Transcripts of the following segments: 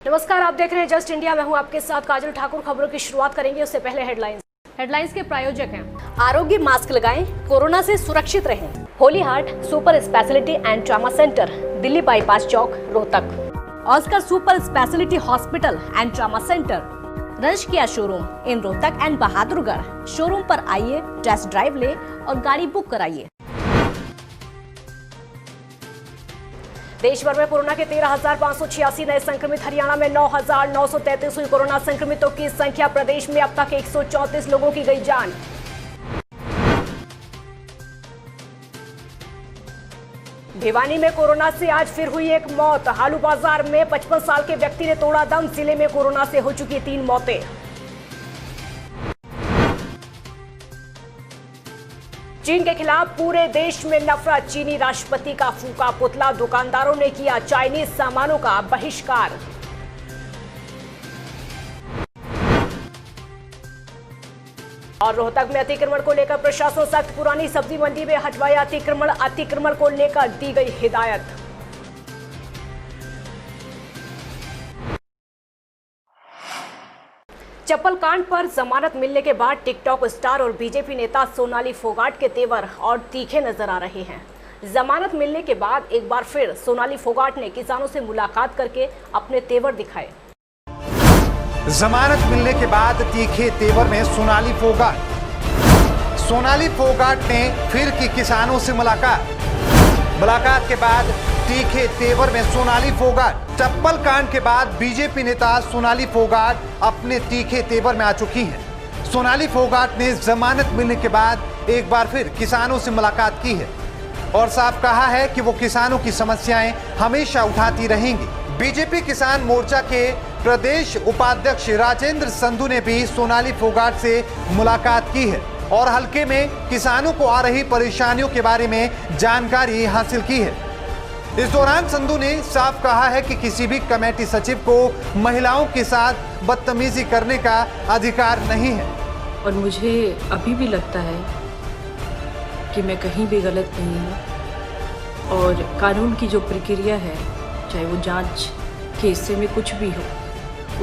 नमस्कार, आप देख रहे हैं जस्ट इंडिया। मैं हूं आपके साथ काजल ठाकुर। खबरों की शुरुआत करेंगे उससे पहले हेडलाइंस के प्रायोजक हैं आरोग्य मास्क लगाएं, कोरोना से सुरक्षित रहें। Holy Heart super speciality and trauma centre, Delhi bypass Chowk, Rohtak. Oscar super speciality hospital and trauma centre, रंश किया showroom in Rohtak and Bahadurgarh. Showroom पर आइए, टेस्ट ड्राइव ले और गाड़ी बुक कराइए। देश भर में कोरोना के 13,586 नए संक्रमित। हरियाणा में 9,933 हुई कोरोना संक्रमितों की संख्या। प्रदेश में अब तक 134 लोगों की गई जान। भिवानी में कोरोना से आज फिर हुई एक मौत। हालू बाजार में 55 साल के व्यक्ति ने तोड़ा दम। जिले में कोरोना से हो चुकी 3 मौतें। चीन के खिलाफ पूरे देश में नफरत। चीनी राष्ट्रपति का फूका पुतला। दुकानदारों ने किया चाइनीज सामानों का बहिष्कार। और रोहतक में अतिक्रमण को लेकर प्रशासन सख्त। पुरानी सब्जी मंडी में हटवाया अतिक्रमण को लेकर दी गई हिदायत। चप्पल कांड पर जमानत मिलने के बाद टिकटॉक स्टार और बीजेपी नेता सोनाली फोगाट के तेवर और तीखे नजर आ रहे हैं। जमानत मिलने के बाद एक बार फिर सोनाली फोगाट ने किसानों से मुलाकात करके अपने तेवर दिखाए। जमानत मिलने के बाद तीखे तेवर में सोनाली फोगाट ने फिर की किसानों से मुलाकात के बाद तीखे तेवर में सोनाली फोगाट। चप्पल कांड के बाद बीजेपी नेता सोनाली फोगाट अपने तीखे तेवर में आ चुकी हैं। सोनाली फोगाट ने जमानत मिलने के बाद एक बार फिर किसानों से मुलाकात की है और साफ कहा है कि वो किसानों की समस्याएं हमेशा उठाती रहेंगी। बीजेपी किसान मोर्चा के प्रदेश उपाध्यक्ष राजेंद्र संधू ने भी सोनाली फोगाट से मुलाकात की है और हलके में किसानों को आ रही परेशानियों के बारे में जानकारी हासिल की है। इस दौरान संधू ने साफ कहा है कि किसी भी कमेटी सचिव को महिलाओं के साथ बदतमीजी करने का अधिकार नहीं है। और मुझे अभी भी लगता है कि मैं कहीं भी गलत नहीं हूँ और कानून की जो प्रक्रिया है, चाहे वो जांच के हिस्से में कुछ भी हो,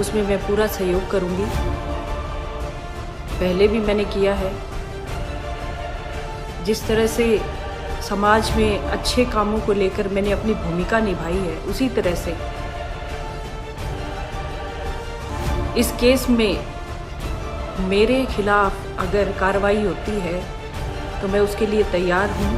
उसमें मैं पूरा सहयोग करूँगी। पहले भी मैंने किया है। जिस तरह से समाज में अच्छे कामों को लेकर मैंने अपनी भूमिका निभाई है, उसी तरह से इस केस में मेरे खिलाफ अगर कार्रवाई होती है तो मैं उसके लिए तैयार हूँ।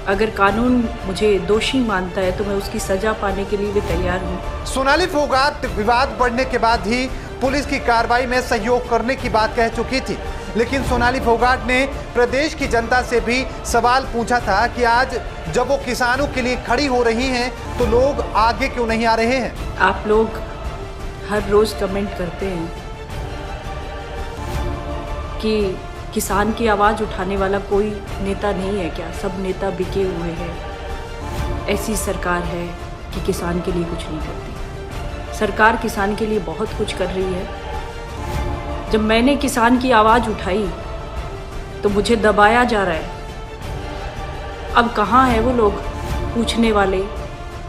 अगर कानून मुझे दोषी मानता है तो मैं उसकी सजा पाने के लिए भी तैयार हूँ। सोनाली फोगाट विवाद बढ़ने के बाद ही पुलिस की कार्रवाई में सहयोग करने की बात कह चुकी थी, लेकिन सोनाली फोगाट ने प्रदेश की जनता से भी सवाल पूछा था कि आज जब वो किसानों के लिए खड़ी हो रही हैं तो लोग आगे क्यों नहीं आ रहे हैं। आप लोग हर रोज कमेंट करते हैं कि किसान की आवाज़ उठाने वाला कोई नेता नहीं है क्या, सब नेता बिके हुए हैं। ऐसी सरकार है कि किसान के लिए कुछ नहीं करती। सरकार किसान के लिए बहुत कुछ कर रही है। जब मैंने किसान की आवाज़ उठाई तो मुझे दबाया जा रहा है। अब कहाँ है वो लोग पूछने वाले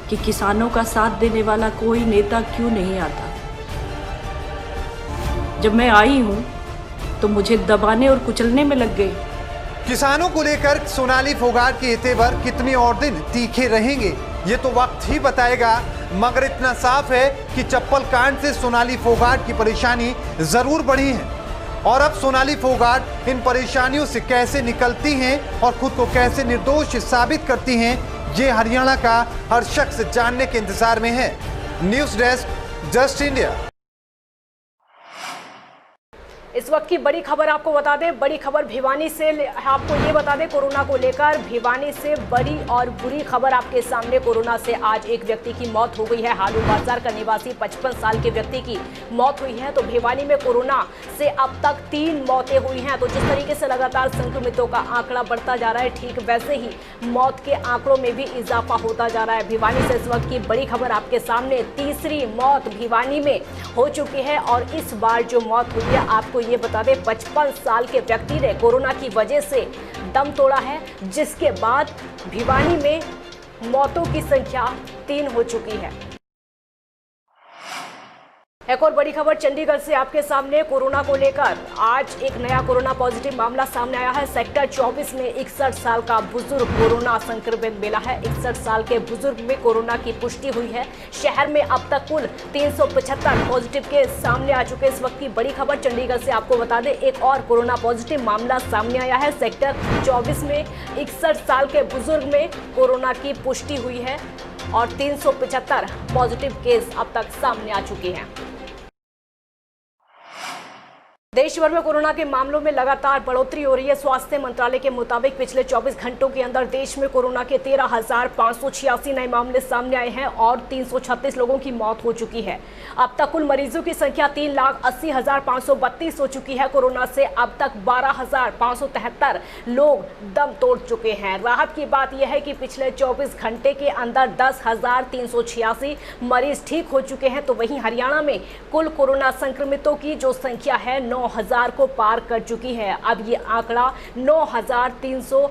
कि किसानों का साथ देने वाला कोई नेता क्यों नहीं आता। जब मैं आई हूँ तो मुझे दबाने और कुचलने में लग गए। किसानों को लेकर सोनाली फोगाट के तेवर कितने और दिन तीखे रहेंगे ये तो वक्त ही बताएगा, मगर इतना साफ है कि चप्पल कांड से सोनाली फोगाट की परेशानी जरूर बढ़ी है और अब सोनाली फोगाट इन परेशानियों से कैसे निकलती हैं और खुद को कैसे निर्दोष साबित करती हैं, ये हरियाणा का हर शख्स जानने के इंतजार में है। News desk, just India. इस वक्त की बड़ी खबर आपको बता दें, बड़ी खबर भिवानी से। आपको ये बता दें, कोरोना को लेकर भिवानी से बड़ी और बुरी खबर आपके सामने। कोरोना से आज एक व्यक्ति की मौत हो गई है। हालू बाजार का निवासी 55 साल के व्यक्ति की मौत हुई है। तो भिवानी में कोरोना से अब तक 3 मौतें हुई हैं। तो जिस तरीके से लगातार संक्रमितों का आंकड़ा बढ़ता जा रहा है, ठीक वैसे ही मौत के आंकड़ों में भी इजाफा होता जा रहा है। भिवानी से इस वक्त की बड़ी खबर आपके सामने। तीसरी मौत भिवानी में हो चुकी है और इस बार जो मौत हुई है, आपको ये बता दें, 55 साल के व्यक्ति ने कोरोना की वजह से दम तोड़ा है, जिसके बाद भिवानी में मौतों की संख्या 3 हो चुकी है। एक और बड़ी खबर चंडीगढ़ से आपके सामने कोरोना को लेकर। आज एक नया कोरोना पॉजिटिव मामला सामने आया है। सेक्टर 24 में 61 साल का बुजुर्ग कोरोना संक्रमित मिला है। 61 साल के बुजुर्ग में कोरोना की पुष्टि हुई है। शहर में अब तक कुल 375 पॉजिटिव केस सामने आ चुके। इस वक्त की बड़ी खबर चंडीगढ़ से आपको बता दें, एक और कोरोना पॉजिटिव मामला सामने आया है। सेक्टर 24 में 61 साल के बुजुर्ग में कोरोना की पुष्टि हुई है और 375 पॉजिटिव केस अब तक सामने आ चुके हैं। देश भर में कोरोना के मामलों में लगातार बढ़ोतरी हो रही है। स्वास्थ्य मंत्रालय के मुताबिक पिछले 24 घंटों के अंदर देश में कोरोना के 13,586 नए मामले सामने आए हैं और 336 लोगों की मौत हो चुकी है। अब तक कुल मरीजों की संख्या 3,80,532 हो चुकी है। कोरोना से अब तक 12,573 लोग दम तोड़ चुके हैं। राहत की बात यह है कि पिछले 24 घंटे के अंदर 10,386 मरीज ठीक हो चुके हैं। तो वहीं हरियाणा में कुल कोरोना संक्रमितों की जो संख्या है 9,000 को पार कर चुकी है। अब ये आंकड़ा 9,300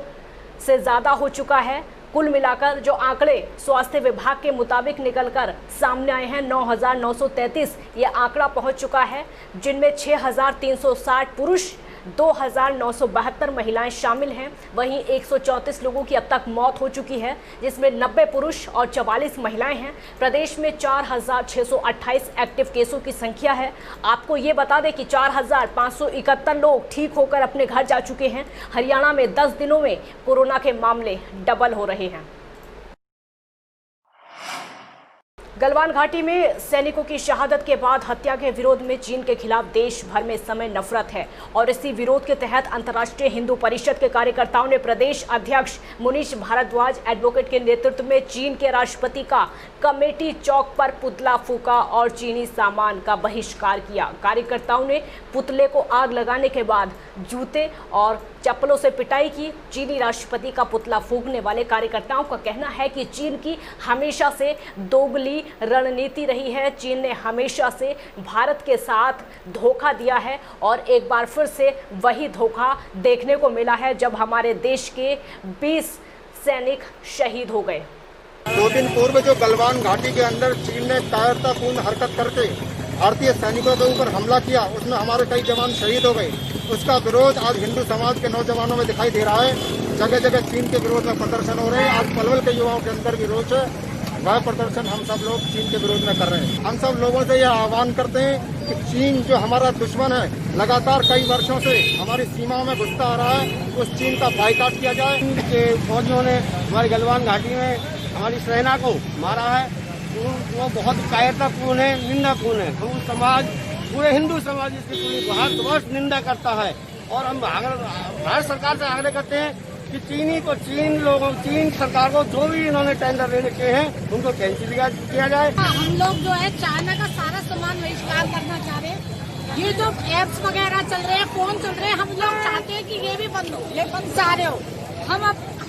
से ज्यादा हो चुका है। कुल मिलाकर जो आंकड़े स्वास्थ्य विभाग के मुताबिक निकलकर सामने आए हैं 9,933 ये आंकड़ा पहुंच चुका है, जिनमें 6,360 पुरुष 2,972 महिलाएं शामिल हैं। वहीं 134 लोगों की अब तक मौत हो चुकी है, जिसमें 90 पुरुष और 44 महिलाएं हैं। प्रदेश में 4,628 एक्टिव केसों की संख्या है। आपको ये बता दें कि 4,571 लोग ठीक होकर अपने घर जा चुके हैं। हरियाणा में 10 दिनों में कोरोना के मामले डबल हो रहे हैं। गलवान घाटी में सैनिकों की शहादत के बाद हत्या के विरोध में चीन के खिलाफ देश भर में इस समय नफरत है और इसी विरोध के तहत अंतर्राष्ट्रीय हिंदू परिषद के कार्यकर्ताओं ने प्रदेश अध्यक्ष मुनीश भारद्वाज एडवोकेट के नेतृत्व में चीन के राष्ट्रपति का कमेटी चौक पर पुतला फूका और चीनी सामान का बहिष्कार किया। कार्यकर्ताओं ने पुतले को आग लगाने के बाद जूते और चप्पलों से पिटाई की। चीनी राष्ट्रपति का पुतला फूंकने वाले कार्यकर्ताओं का कहना है कि चीन की हमेशा से दोगली रणनीति रही है। चीन ने हमेशा से भारत के साथ धोखा दिया है और एक बार फिर से वही धोखा देखने को मिला है जब हमारे देश के 20 सैनिक शहीद हो गए। 2 दिन पूर्व जो गलवान घाटी के अंदर चीन ने कायरतापूर्ण हरकत करके भारतीय सैनिकों के ऊपर हमला किया, उसमें हमारे कई जवान शहीद हो गए। उसका विरोध आज हिंदू समाज के नौजवानों में दिखाई दे रहा है। जगह जगह चीन के विरोध में प्रदर्शन हो रहे हैं। आज पलवल के युवाओं के अंदर भी रोष है। वह प्रदर्शन हम सब लोग चीन के विरोध में कर रहे हैं। हम सब लोगों से यह आह्वान करते हैं कि चीन जो हमारा दुश्मन है, लगातार कई वर्षों से हमारी सीमाओं में घुसता आ रहा है, उस चीन का बाइकाट किया जाए। चीन के फौजियों ने हमारी गलवान घाटी में हमारी सेना को मारा है, वो बहुत कायरतापूर्ण है, निंदापूर्ण है। हम समाज, पूरे हिंदू समाज इसकी पूरी भारतवर्ष निंदा करता है और हम भारत सरकार से आग्रह करते हैं कि चीन सरकार को जो भी इन्होंने टेंडर लेने के हैं उनको कैंसिल किया जाए। हम लोग जो है चाइना का सारा सामान बहिष्कार करना चाह रहे हैं। ये जो एप्स वगैरह चल रहे हैं, फोन चल रहे हैं, हम लोग चाहते हैं कि ये भी बंद हो, ये बंद चाह रहे हो।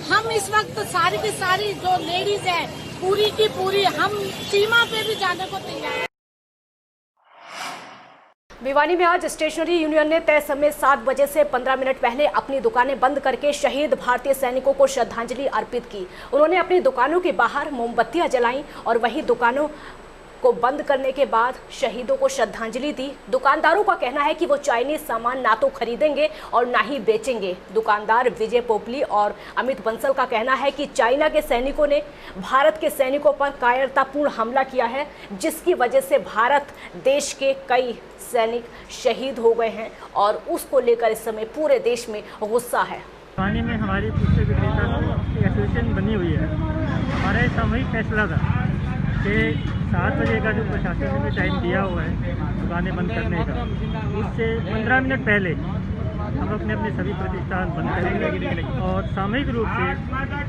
हम इस वक्त सारी की सारी जो लेडीज है पूरी की पूरी हम सीमा पे भी जाने को तैयार है। भिवानी में आज स्टेशनरी यूनियन ने तय समय 7 बजे से 15 मिनट पहले अपनी दुकानें बंद करके शहीद भारतीय सैनिकों को श्रद्धांजलि अर्पित की। उन्होंने अपनी दुकानों के बाहर मोमबत्तियां जलाईं और वही दुकानों को बंद करने के बाद शहीदों को श्रद्धांजलि दी। दुकानदारों का कहना है कि वो चाइनीज सामान ना तो खरीदेंगे और ना ही बेचेंगे। दुकानदार विजय पोपली और अमित बंसल का कहना है कि चाइना के सैनिकों ने भारत के सैनिकों पर कायरतापूर्ण हमला किया है, जिसकी वजह से भारत देश के कई सैनिक शहीद हो गए हैं और उसको लेकर इस समय पूरे देश में गुस्सा है। भिवानी में हमारी पुस्तक विक्रेता की एसोसिएशन बनी हुई है। हमारा एक सामूहिक फैसला था कि 7 बजे का जो प्रशासन ने टाइम दिया हुआ है दुकानें बंद करने का, उससे 15 मिनट पहले हम अपने सभी प्रतिष्ठान बंद करेंगे और सामूहिक रूप से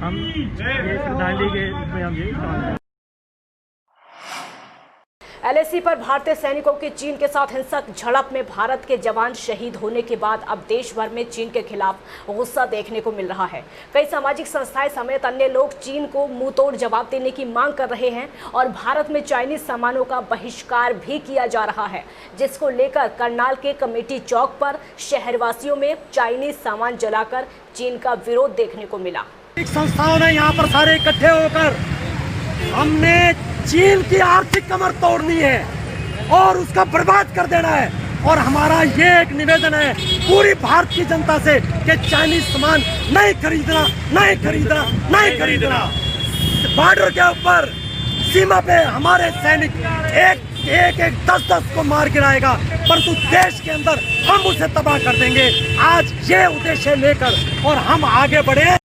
हम ये श्रद्धांजलि के रूप में हम ये एलएसी पर भारतीय सैनिकों की चीन के साथ हिंसक झड़प में भारत के जवान शहीद होने के बाद अब देश भर में चीन के खिलाफ गुस्सा देखने को मिल रहा है। कई सामाजिक संस्थाएं समेत अन्य लोग चीन को मुंहतोड़ जवाब देने की मांग कर रहे हैं और भारत में चाइनीज सामानों का बहिष्कार भी किया जा रहा है, जिसको लेकर करनाल के कमेटी चौक पर शहरवासियों में चाइनीज सामान जलाकर चीन का विरोध देखने को मिला। संस्थाओं ने यहाँ पर सारे इकट्ठे होकर हमने चीन की आर्थिक कमर तोड़नी है और उसका बर्बाद कर देना है। और हमारा ये एक निवेदन है पूरी भारत की जनता से कि चाइनीज सामान नहीं खरीदना, नहीं खरीदना, नहीं खरीदना। बॉर्डर के ऊपर सीमा पे हमारे सैनिक एक 10 को मार गिराएगा, परंतु देश के अंदर हम उसे तबाह कर देंगे। आज ये उद्देश्य लेकर और हम आगे बढ़े।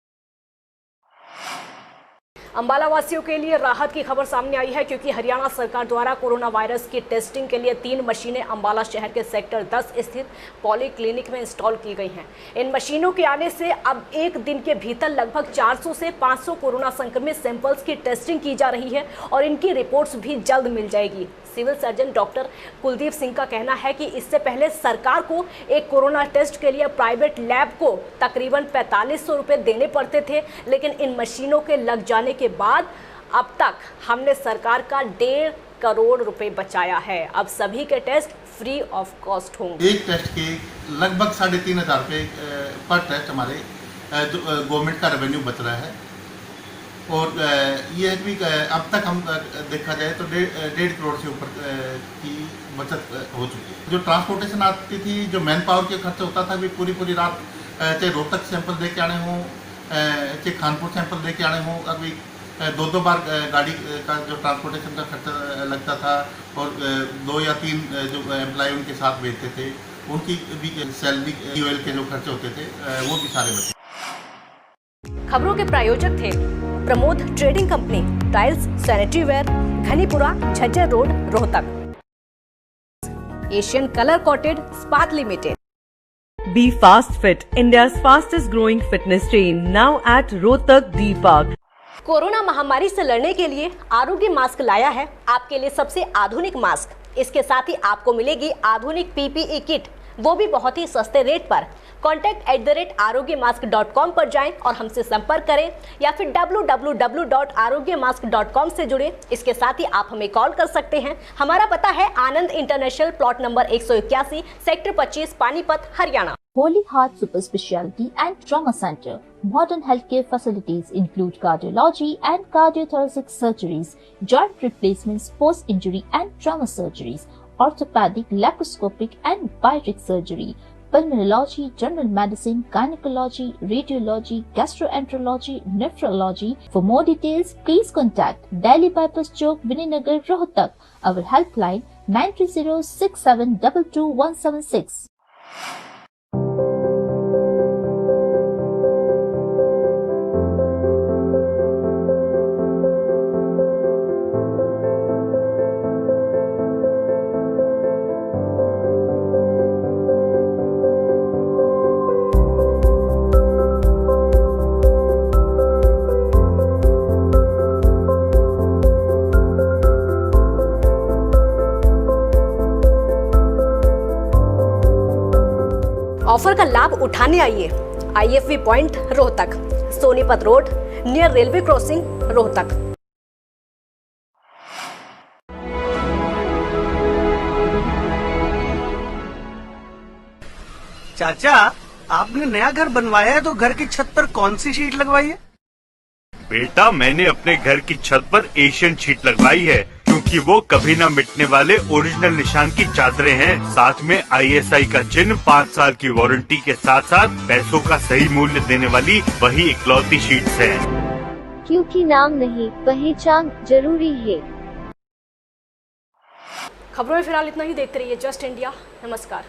अंबाला वासियों के लिए राहत की खबर सामने आई है, क्योंकि हरियाणा सरकार द्वारा कोरोना वायरस की टेस्टिंग के लिए 3 मशीनें अंबाला शहर के सेक्टर 10 स्थित पॉली क्लिनिक में इंस्टॉल की गई हैं। इन मशीनों के आने से अब एक दिन के भीतर लगभग 400 से 500 कोरोना संक्रमित सैंपल्स की टेस्टिंग की जा रही है और इनकी रिपोर्ट्स भी जल्द मिल जाएगी। Civil surgeon doctor Kuldeep Singh का कहना है कि इससे पहले सरकार को एक कोरोना टेस्ट के लिए प्राइवेट लैब को तकरीबन 4500 रुपये देने पड़ते थे, लेकिन इन मशीनों के लग जाने के बाद अब तक हमने सरकार का 1.5 करोड़ रुपए बचाया है। अब सभी के टेस्ट फ्री ऑफ कॉस्ट होंगे। एक टेस्ट के लगभग 3500 रुपये पर टेस्ट हमारे गवर्नमेंट का रेवेन्यू बच रहा है। और ये भी अब तक हम देखा जाए तो 1.5 करोड़ से ऊपर की बचत हो चुकी है। जो ट्रांसपोर्टेशन आती थी, जो मैन पावर के खर्च होता था, भी पूरी रात चाहे रोहतक सैंपल दे के आने हों, चाहे खानपुर सैंपल दे के आने हों, अभी 2 बार गाड़ी का जो ट्रांसपोर्टेशन का खर्चा लगता था और 2 या 3 जो एम्प्लॉय उनके साथ भेजते थे, उनकी भी सैलरी ऑयल के जो खर्चे होते थे वो भी सारे बचे। खबरों के प्रायोजक थे Pramod trading company, tiles, sanitary ware, Ghanipura, Jhajjar road, Rohtak. Asian colour coated Ispat limited. Be Fast Fit, India's fastest growing fitness chain, now at Rohtak D Park. Corona महामारी से लड़ने के लिए आरोग्य मास्क लाया है आपके लिए सबसे आधुनिक मास्क। इसके साथ ही आपको मिलेगी आधुनिक PPE किट, वो भी बहुत ही सस्ते रेट पर। contact@arogyamask.com पर जाएं और हमसे संपर्क करें या फिर www.arogyamask.com से जुड़ें। इसके साथ ही आप हमें कॉल कर सकते हैं। हमारा पता है Anand international, plot number 181, sector 25, Panipat, Haryana. Holy Heart Super Speciality and Trauma Center. Modern healthcare facilities include cardiology and cardiothoracic surgeries, joint replacements, post-injury and trauma surgeries, orthopedic, laparoscopic and bariatric surgery, pulmonology, general medicine, gynecology, radiology, gastroenterology, nephrology. For more details, please contact Delhi Bypass Chowk, Vininagar, Rohtak. Our helpline 93067222176. Offer का लाभ उठाने आइए IFV point Rohtak, Sonipat road, near railway crossing, Rohtak. चाचा, आपने नया घर बनवाया है तो घर की छत पर कौन सी शीट लगवाई है? बेटा, मैंने अपने घर की छत पर एशियन शीट लगवाई है, क्योंकि वो कभी न मिटने वाले ओरिजिनल निशान की चादरें हैं। साथ में ISI का चिन्ह, 5 साल की वारंटी के साथ साथ पैसों का सही मूल्य देने वाली वही इकलौती शीट्स हैं। क्योंकि नाम नहीं, पहचान जरूरी है। खबरों में फिलहाल इतना ही। देखते रहिए जस्ट इंडिया। नमस्कार।